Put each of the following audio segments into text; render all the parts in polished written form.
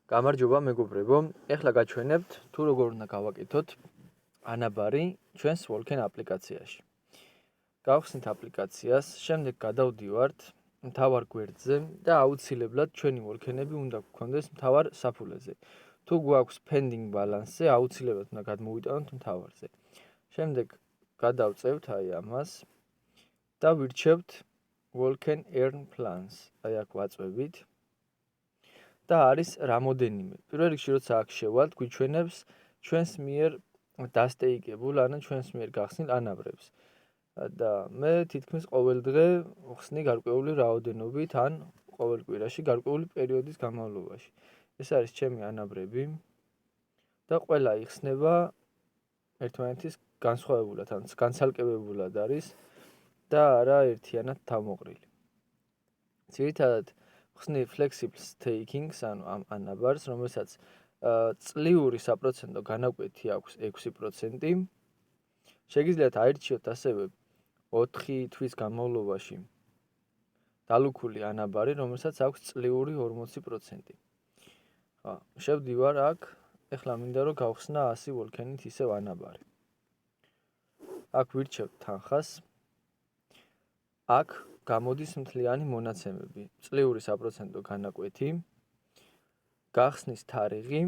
გამარჯობა მეგობრებო, ეხლა გაჩვენებთ თუ როგორ უნდა გავაკეთოთ ანაბარი ჩვენს ვოლქენ აპლიკაციაში. გავხსნით აპლიკაციას, შემდეგ გადავდივართ მთავარ გვერდზე და აუცილებლად ჩვენი ვოლქენები უნდა გქონდეს მთავარ საფულეზე. თუ გვაქვს pending ბალანსზე, აუცილებლად უნდა გადმოვიტანოთ მთავარზე. შემდეგ გადავწევთ ამას და ვირჩევთ Volken earn plans. აქ ვაწვევით. და არის რამოდენიმე. პირველ რიგში როცა აქ შევალთ, გვიჩვენებს ჩვენს მიერ დასტეიკებულ, ანუ ჩვენს მიერ გახსნილ ანაბრებს. და მე თითქმის ყოველ დღე ვხსნი გარკვეული რაოდენობით, ან ყოველ კვირაში გარკვეული პერიოდის განმავლობაში. ეს არის ჩემი ანაბრები და ყველა იხსნება ერთმანეთის განსხვავებულად, ან განცალკევებულად არის და არა ერთიანად თავმოყრილი. ძირითადად ხსნი flexible stakings, ანუ ამ ანაბარს, რომელსაც წლიური საპროცენტო განაკვეთი აქვს 6%. შეგიძლიათ აირჩიოთ ასევე 4 თვის განმავლობაში დალუქული ანაბარი, რომელსაც აქვს წლიური 40%. შევდივარ აქ, ეხლა მინდა რომ გავხსნა 100 ვოლქენით ისევ ანაბარი. აქ ვირჩევ თანხას. აქ გამოდის მთლიანი მონაცემები, წლიური საპროცენტო განაკვეთი, გახსნის თარიღი,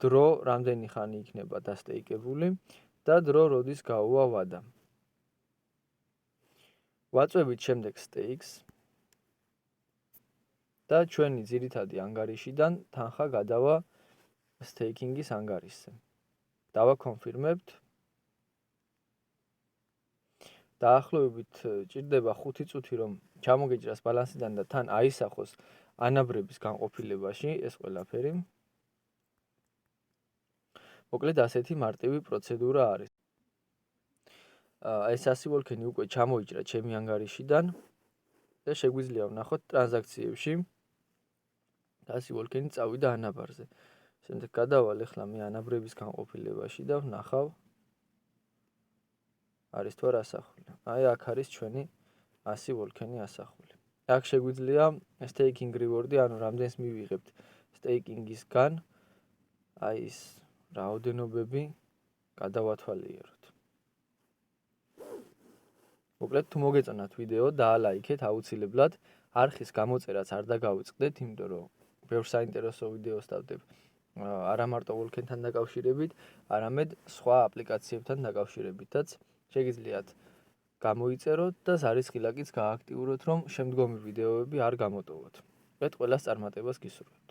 დრო რამდენი ხანი იქნება დასტეიკებული და დრო როდის გაუვა ვადა. ვაწვევით შემდეგ stakes და ჩვენი ძირითადი ანგარიშიდან თანხა გადავა staking-ის ანგარიშზე. დავაკონფირმებთ. დაახლოებით ჭირდება 5 წუთი, რომ ჩამოგეჭრას ბალანსიდან და თან აისახოს ანაბრების განყოფილებაში ეს ყველაფერი. მოკლედ ასეთი მარტივი პროცედურა არის. ეს 100 ვოლქენი უკვე ჩამოიჭრა ჩემი ანგარიშიდან და შეგვიძლია ვნახოთ ტრანზაქციებში 100 ვოლქენი წავიდა ანაბარზე. შემდეგ გადავალ ეხლა მე ანაბრების განყოფილებაში და ვნახავ არის თუ არა ასახული. აქ არის ჩვენი 100 ვოლქენი ასახული. აქ შეგვიძლია staking reward-ი, ანუ რამდენს მივიღებთ staking-ისგან, ის რაოდენობები გადავათვალიეროთ. მოკლედ თუ მოგეწონათ ვიდეო, დაალაიქეთ აუცილებლად, არხის გამოწერაც არ დაგავიწყდეთ, იმიტომ რომ ბევრ საინტერესო ვიდეოს დავდებ არა მარტო ვოლქენთან დაკავშირებით, არამედ სხვა აპლიკაციებთან დაკავშირებითაც. შეგიძლიათ გამოიწეროთ და ზარის ღილაკიც გააქტიუროთ, რომ შემდგომი ვიდეოები არ გამოტოვოთ. ყველას წარმატებას გისურვებთ.